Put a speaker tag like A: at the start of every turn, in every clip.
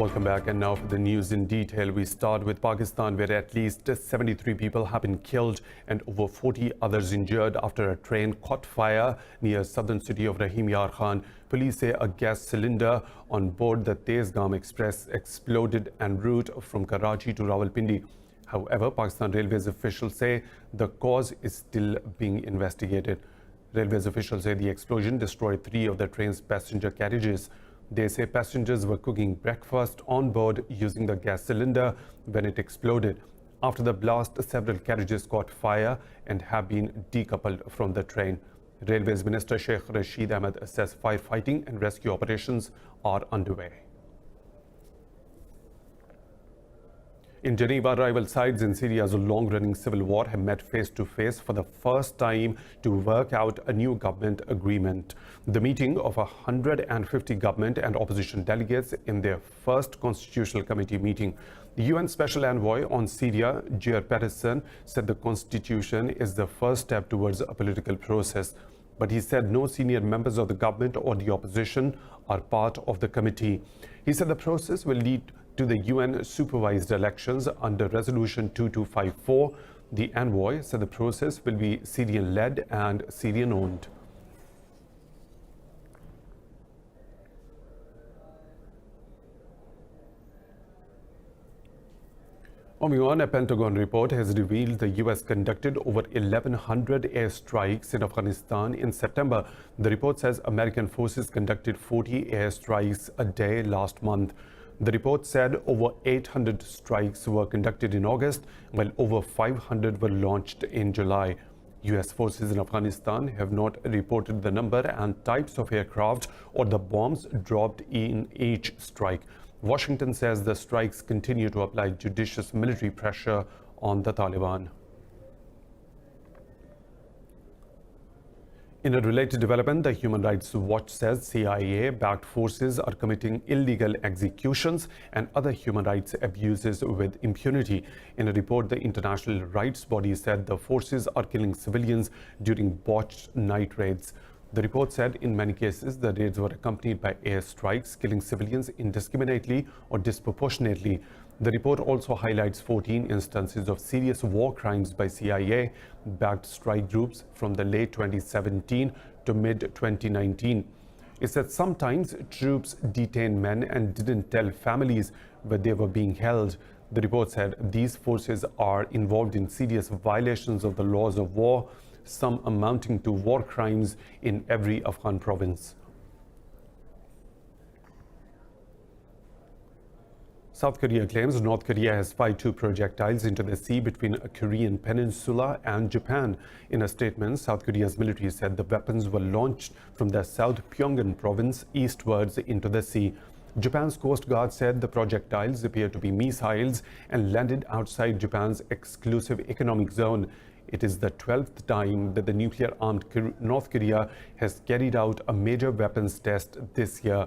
A: Welcome back, and now for the news in detail. We start with Pakistan, where at least 73 people have been killed and over 40 others injured after a train caught fire near southern city of Rahim Yar Khan. Police say a gas cylinder on board the Tezgam Express exploded en route from Karachi to Rawalpindi. However, Pakistan Railways officials say the cause is still being investigated. Railways officials say the explosion destroyed 3 of the train's passenger carriages. They say passengers were cooking breakfast on board using the gas cylinder when it exploded. After the blast, several carriages caught fire and have been decoupled from the train. Railways Minister Sheikh Rashid Ahmed says firefighting and rescue operations are underway. In Geneva, rival sides in Syria's long-running civil war have met face-to-face for the first time to work out a new government agreement. The meeting of 150 government and opposition delegates in their first Constitutional Committee meeting. The UN Special Envoy on Syria, Geir Pedersen, said the constitution is the first step towards a political process. But he said no senior members of the government or the opposition are part of the committee. He said the process will lead to the UN-supervised elections under Resolution 2254. The envoy said the process will be Syrian-led and Syrian-owned. Moving on, a Pentagon report has revealed the U.S. conducted over 1,100 airstrikes in Afghanistan in September. The report says American forces conducted 40 airstrikes a day last month. The report said over 800 strikes were conducted in August, while over 500 were launched in July. U.S. forces in Afghanistan have not reported the number and types of aircraft or the bombs dropped in each strike. Washington says the strikes continue to apply judicious military pressure on the Taliban. In a related development, the Human Rights Watch says CIA-backed forces are committing illegal executions and other human rights abuses with impunity. In a report, the international rights body said the forces are killing civilians during botched night raids. The report said in many cases the raids were accompanied by airstrikes, killing civilians indiscriminately or disproportionately. The report also highlights 14 instances of serious war crimes by CIA-backed strike groups from the late 2017 to mid-2019. It said sometimes troops detained men and didn't tell families where they were being held. The report said these forces are involved in serious violations of the laws of war, some amounting to war crimes in every Afghan province. South Korea claims North Korea has fired 2 projectiles into the sea between a Korean peninsula and Japan. In a statement, South Korea's military said the weapons were launched from the South Pyongan province eastwards into the sea. Japan's Coast Guard said the projectiles appear to be missiles and landed outside Japan's exclusive economic zone. It is the 12th time that the nuclear-armed North Korea has carried out a major weapons test this year.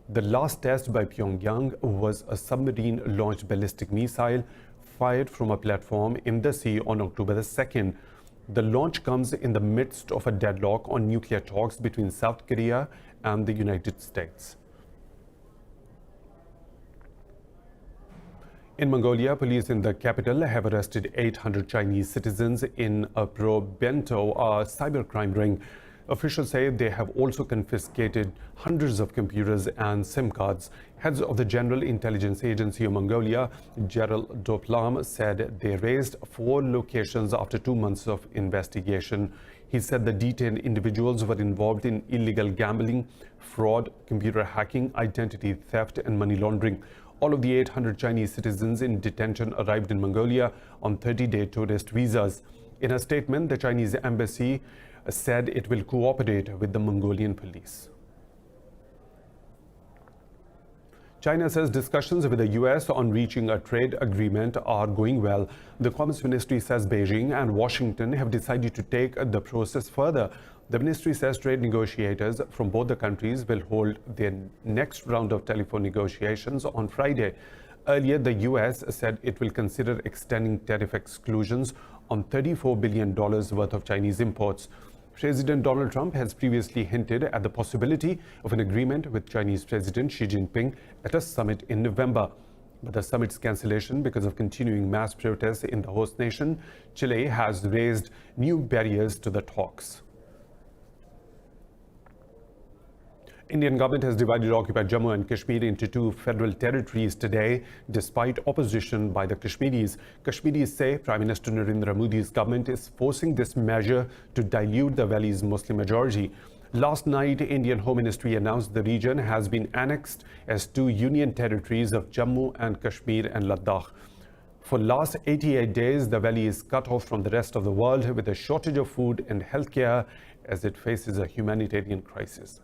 A: The last test by Pyongyang was a submarine-launched ballistic missile fired from a platform in the sea on October the 2nd. The launch comes in the midst of a deadlock on nuclear talks between South Korea and the United States. In Mongolia, police in the capital have arrested 800 Chinese citizens in a pro-bento cybercrime ring. Officials say they have also confiscated hundreds of computers and SIM cards. Heads of the General Intelligence Agency of Mongolia, Gerald Doplam, said they raised 4 locations after 2 months of investigation. He said the detained individuals were involved in illegal gambling, fraud, computer hacking, identity theft, and money laundering. All of the 800 Chinese citizens in detention arrived in Mongolia on 30-day tourist visas. In a statement, the Chinese embassy said it will cooperate with the Mongolian police. China says discussions with the U.S. on reaching a trade agreement are going well. The Commerce Ministry says Beijing and Washington have decided to take the process further. The ministry says trade negotiators from both the countries will hold their next round of telephone negotiations on Friday. Earlier, the U.S. said it will consider extending tariff exclusions on $34 billion worth of Chinese imports. President Donald Trump has previously hinted at the possibility of an agreement with Chinese President Xi Jinping at a summit in November. But the summit's cancellation because of continuing mass protests in the host nation, Chile, has raised new barriers to the talks. Indian government has divided occupied Jammu and Kashmir into two federal territories today, despite opposition by the Kashmiris. Kashmiris say Prime Minister Narendra Modi's government is forcing this measure to dilute the valley's Muslim majority. Last night, Indian Home Ministry announced the region has been annexed as two union territories of Jammu and Kashmir and Ladakh. For last 88 days, the valley is cut off from the rest of the world with a shortage of food and healthcare as it faces a humanitarian crisis.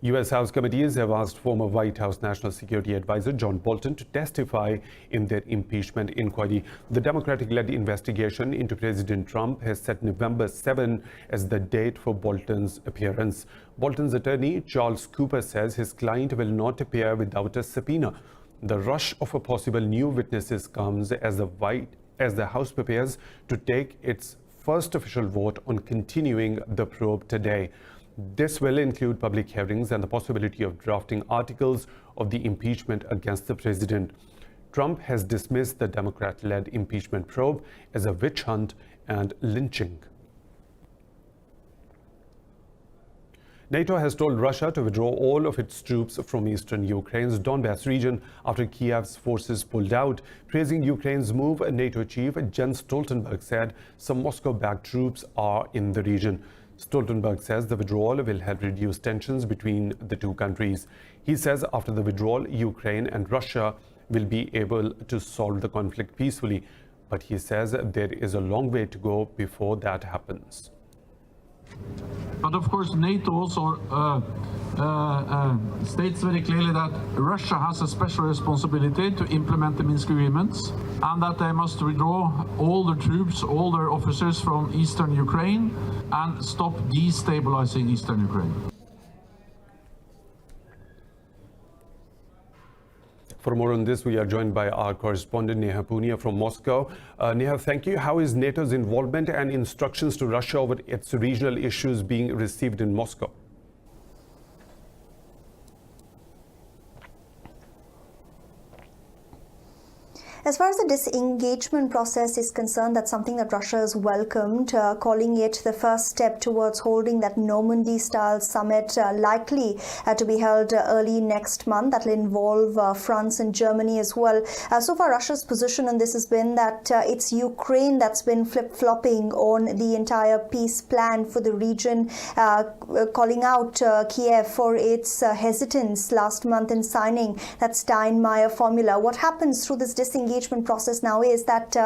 A: U.S. House committees have asked former White House National Security Advisor John Bolton to testify in their impeachment inquiry. The Democratic-led investigation into President Trump has set November 7 as the date for Bolton's appearance. Bolton's attorney, Charles Cooper, says his client will not appear without a subpoena. The rush of possible new witnesses comes as the House prepares to take its first official vote on continuing the probe today. This will include public hearings and the possibility of drafting articles of the impeachment against the president. Trump has dismissed the Democrat-led impeachment probe as a witch hunt and lynching. NATO has told Russia to withdraw all of its troops from eastern Ukraine's Donbas region after Kiev's forces pulled out. Praising Ukraine's move, NATO chief Jens Stoltenberg said some Moscow-backed troops are in the region. Stoltenberg says the withdrawal will help reduce tensions between the two countries. He says after the withdrawal, Ukraine and Russia will be able to solve the conflict peacefully. But he says there is a long way to go before that happens.
B: But of course, NATO also states very clearly that Russia has a special responsibility to implement the Minsk agreements and that they must withdraw all their troops, all their officers from eastern Ukraine and stop destabilizing eastern Ukraine.
A: For more on this, we are joined by our correspondent Neha Punia from Moscow. Neha, thank you. How is NATO's involvement and instructions to Russia over its regional issues being received in Moscow?
C: As far as the disengagement process is concerned, that's something that Russia has welcomed, calling it the first step towards holding that Normandy-style summit likely to be held early next month. That will involve France and Germany as well. So far, Russia's position on this has been that it's Ukraine that's been flip-flopping on the entire peace plan for the region, calling out Kiev for its hesitance last month in signing that Steinmeier formula. What happens through this disengagement process now is that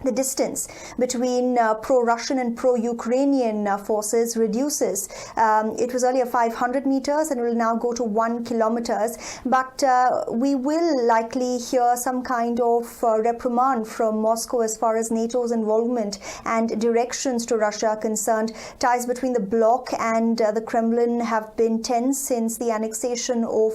C: the distance between pro-Russian and pro-Ukrainian forces reduces. It was earlier 500 meters and will now go to 1 kilometers. But we will likely hear some kind of reprimand from Moscow as far as NATO's involvement and directions to Russia are concerned. Ties between the bloc and the Kremlin have been tense since the annexation of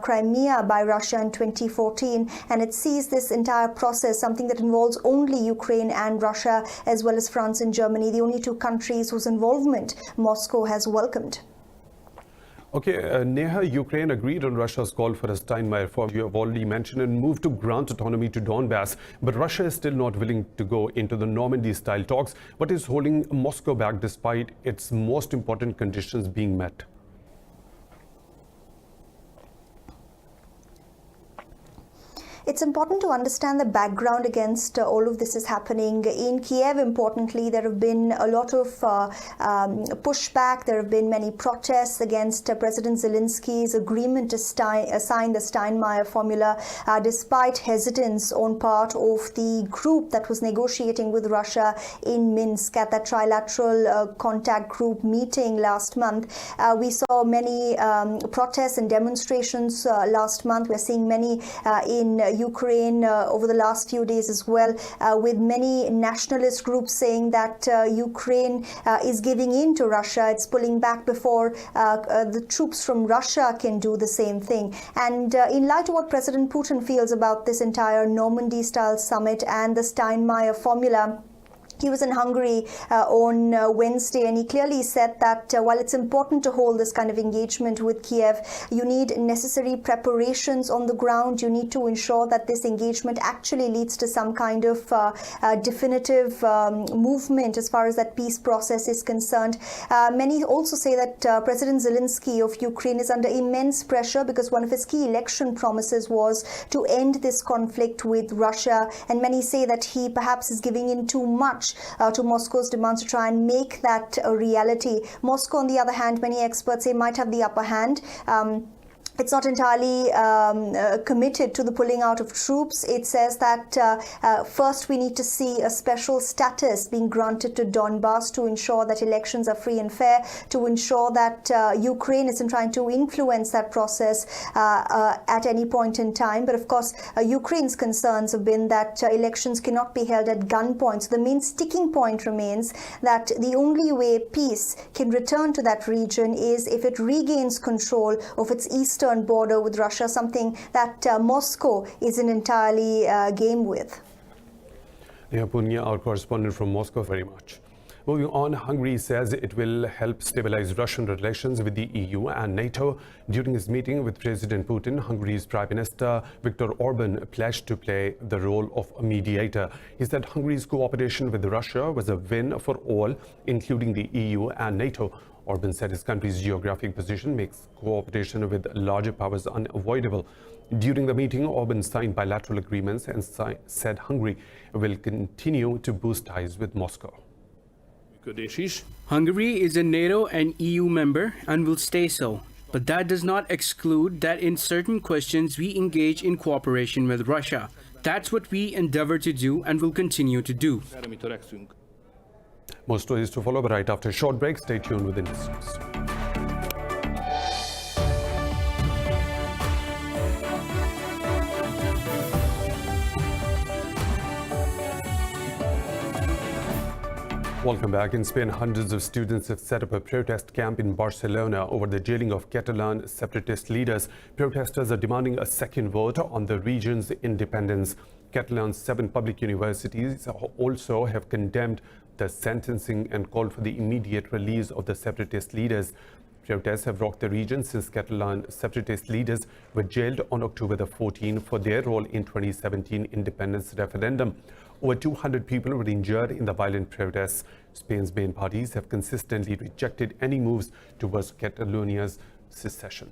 C: Crimea by Russia in 2014. And it sees this entire process something that involves only Ukraine and Russia, as well as France and Germany, the only two countries whose involvement Moscow has welcomed.
A: Okay, Neha, Ukraine agreed on Russia's call for a Steinmeier formula you have already mentioned and moved to grant autonomy to Donbass. But Russia is still not willing to go into the Normandy-style talks. What is holding Moscow back despite its most important conditions being met?
C: It's important to understand the background against all of this is happening. In Kiev, importantly, there have been a lot of pushback. There have been many protests against President Zelensky's agreement to sign the Steinmeier formula, despite hesitance on part of the group that was negotiating with Russia in Minsk at that trilateral contact group meeting last month. We saw many protests and demonstrations last month. We're seeing many in Ukraine over the last few days as well, with many nationalist groups saying that Ukraine is giving in to Russia. It's pulling back before the troops from Russia can do the same thing. And in light of what President Putin feels about this entire Normandy-style summit and the Steinmeier formula, he was in Hungary on Wednesday, and he clearly said that while it's important to hold this kind of engagement with Kiev, you need necessary preparations on the ground. You need to ensure that this engagement actually leads to some kind of definitive movement as far as that peace process is concerned. Many also say that President Zelensky of Ukraine is under immense pressure because one of his key election promises was to end this conflict with Russia, and many say that he perhaps is giving in too much to Moscow's demands to try and make that a reality. Moscow, on the other hand, many experts say might have the upper hand. It's not entirely committed to the pulling out of troops. It says that first we need to see a special status being granted to Donbass to ensure that elections are free and fair, to ensure that Ukraine isn't trying to influence that process at any point in time. But of course, Ukraine's concerns have been that elections cannot be held at gunpoint. So the main sticking point remains that the only way peace can return to that region is if it regains control of its eastern border with Russia, something that Moscow isn't entirely game with.
A: Yeah, Punya, our correspondent from Moscow, very much. Moving on, Hungary says it will help stabilize Russian relations with the EU and NATO. During his meeting with President Putin, Hungary's Prime Minister Viktor Orban pledged to play the role of a mediator. He said Hungary's cooperation with Russia was a win for all, including the EU and NATO. Orban said his country's geographic position makes cooperation with larger powers unavoidable. During the meeting, Orban signed bilateral agreements and said Hungary will continue to boost ties with Moscow.
D: Hungary is a NATO and EU member and will stay so. But that does not exclude that in certain questions we engage in cooperation with Russia. That's what we endeavor to do and will continue to do.
A: More stories to follow, but right after a short break, stay tuned with Indus News. Welcome back. In Spain, hundreds of students have set up a protest camp in Barcelona over the jailing of Catalan separatist leaders. Protesters are demanding a second vote on the region's independence. Catalan's 7 public universities also have condemned the sentencing and called for the immediate release of the separatist leaders. Protests have rocked the region since Catalan separatist leaders were jailed on October the 14th for their role in 2017 independence referendum. Over 200 people were injured in the violent protests. Spain's main parties have consistently rejected any moves towards Catalonia's secession.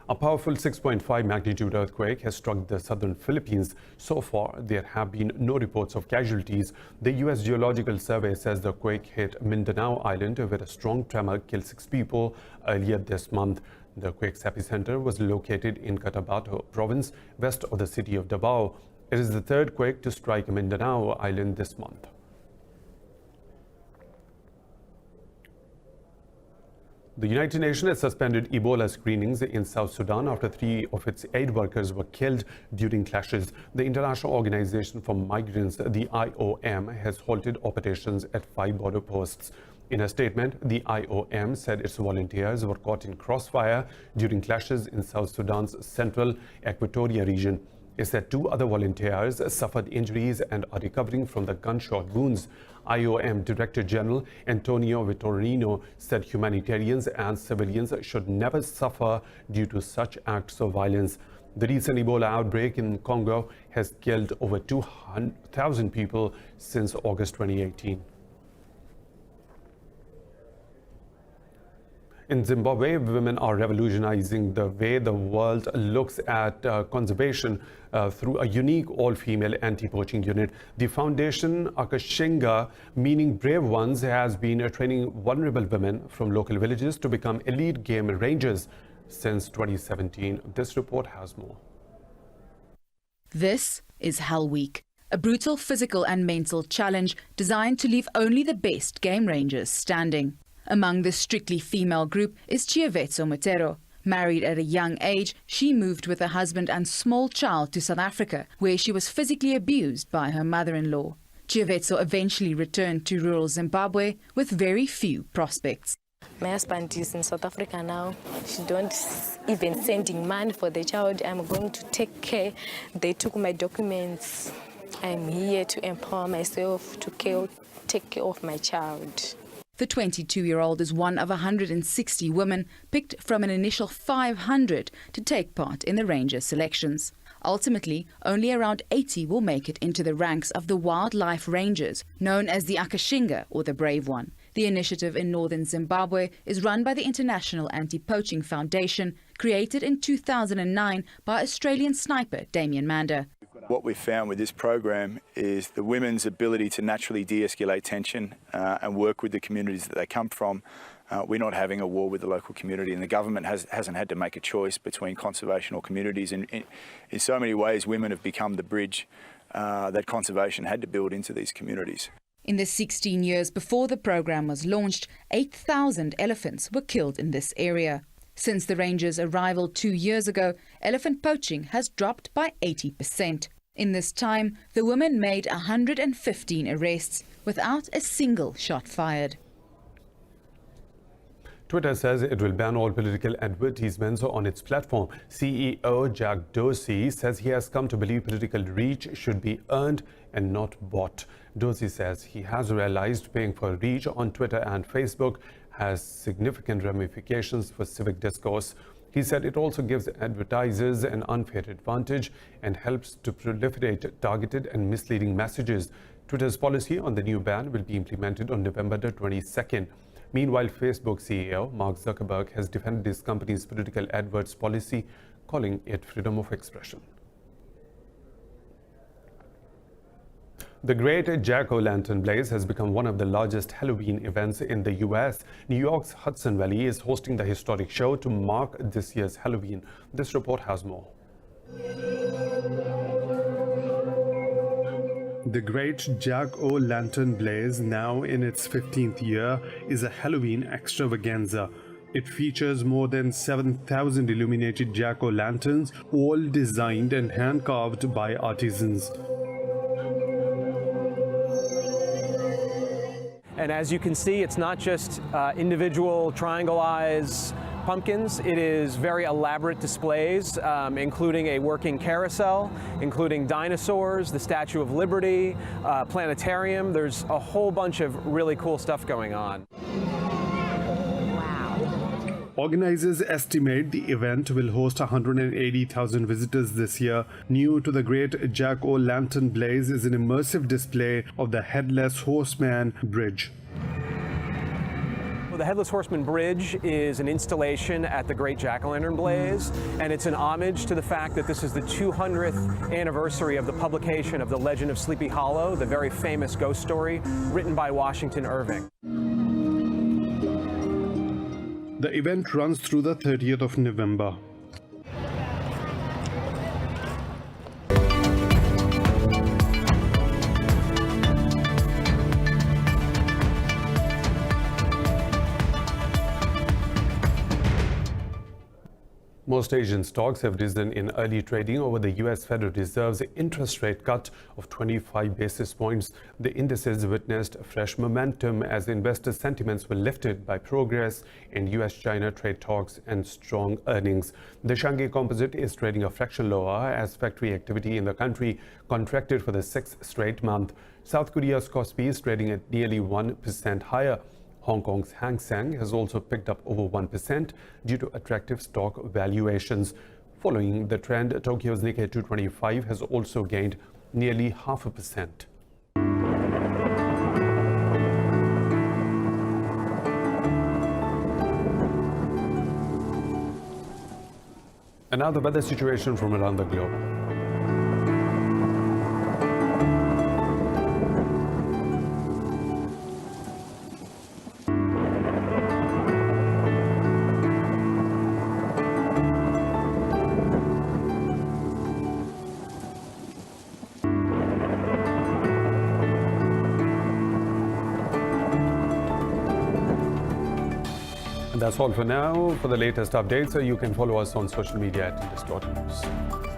A: A powerful 6.5 magnitude earthquake has struck the southern Philippines. So far, there have been no reports of casualties. The U.S. Geological Survey says the quake hit Mindanao Island, where a strong tremor killed 6 people earlier this month. The quake's epicenter was located in Cotabato province, west of the city of Davao. It is the 3rd quake to strike Mindanao Island this month. The United Nations has suspended Ebola screenings in South Sudan after 3 of its aid workers were killed during clashes. The International Organization for Migrants, the IOM, has halted operations at 5 border posts. In a statement, the IOM said its volunteers were caught in crossfire during clashes in South Sudan's central Equatoria region. It said 2 other volunteers suffered injuries and are recovering from the gunshot wounds. IOM Director General Antonio Vitorino said humanitarians and civilians should never suffer due to such acts of violence. The recent Ebola outbreak in Congo has killed over 200,000 people since August 2018. In Zimbabwe, women are revolutionizing the way the world looks at conservation through a unique all-female anti-poaching unit. The foundation, Akashinga, meaning brave ones, has been training vulnerable women from local villages to become elite game rangers since 2017. This report has more.
E: This is Hell Week, a brutal physical and mental challenge designed to leave only the best game rangers standing. Among the strictly female group is Chiavetso Motero, Married at a young age, she moved with her husband and small child to South Africa, where she was physically abused by her mother-in-law. Chiavetso eventually returned to rural Zimbabwe with very few prospects.
F: My husband is in South Africa now. She don't even sending money for the child. I'm going to take care. They took my documents. I'm here to empower myself to take care of my child.
E: The 22-year-old is one of 160 women picked from an initial 500 to take part in the Ranger selections. Ultimately, only around 80 will make it into the ranks of the Wildlife Rangers, known as the Akashinga or the Brave One. The initiative in northern Zimbabwe is run by the International Anti-Poaching Foundation, created in 2009 by Australian sniper Damien Mander.
G: What we've found with this program is the women's ability to naturally de-escalate tension and work with the communities that they come from. We're not having a war with the local community, and the government hasn't had to make a choice between conservation or communities. And in so many ways, women have become the bridge that conservation had to build into these communities.
E: In the 16 years before the program was launched, 8,000 elephants were killed in this area. Since the Rangers' arrival 2 years ago, elephant poaching has dropped by 80%. In this time, the women made 115 arrests without a single shot fired.
A: Twitter says it will ban all political advertisements on its platform. CEO Jack Dorsey says he has come to believe political reach should be earned and not bought. Dorsey says he has realized paying for reach on Twitter and Facebook has significant ramifications for civic discourse. He said it also gives advertisers an unfair advantage and helps to proliferate targeted and misleading messages. Twitter's policy on the new ban will be implemented on November the 22nd. Meanwhile, Facebook CEO Mark Zuckerberg has defended his company's political adverts policy, calling it freedom of expression. The Great Jack-O-Lantern Blaze has become one of the largest Halloween events in the U.S. New York's Hudson Valley is hosting the historic show to mark this year's Halloween. This report has more. The Great Jack-O-Lantern Blaze, now in its 15th year, is a Halloween extravaganza. It features more than 7,000 illuminated jack-o'-lanterns, all designed and hand-carved by artisans.
H: And as you can see, it's not just individual triangle eyes pumpkins. It is very elaborate displays, including a working carousel, including dinosaurs, the Statue of Liberty, planetarium. There's a whole bunch of really cool stuff going on.
A: Organizers estimate the event will host 180,000 visitors this year. New to the Great Jack-O-Lantern Blaze is an immersive display of the Headless Horseman Bridge.
H: The Headless Horseman Bridge is an installation at the Great Jack-O-Lantern Blaze, and it's an homage to the fact that this is the 200th anniversary of the publication of The Legend of Sleepy Hollow, the very famous ghost story written by Washington Irving.
A: The event runs through the 30th of November. Most Asian stocks have risen in early trading over the U.S. Federal Reserve's interest rate cut of 25 basis points. The indices witnessed fresh momentum as investor sentiments were lifted by progress in U.S.-China trade talks and strong earnings. The Shanghai Composite is trading a fraction lower as factory activity in the country contracted for the sixth straight month. South Korea's Kospi is trading at nearly 1% higher. Hong Kong's Hang Seng has also picked up over 1% due to attractive stock valuations. Following the trend, Tokyo's Nikkei 225 has also gained nearly 0.5%. And now the weather situation from around the globe. That's all for now. For the latest updates, you can follow us on social media at indus.news.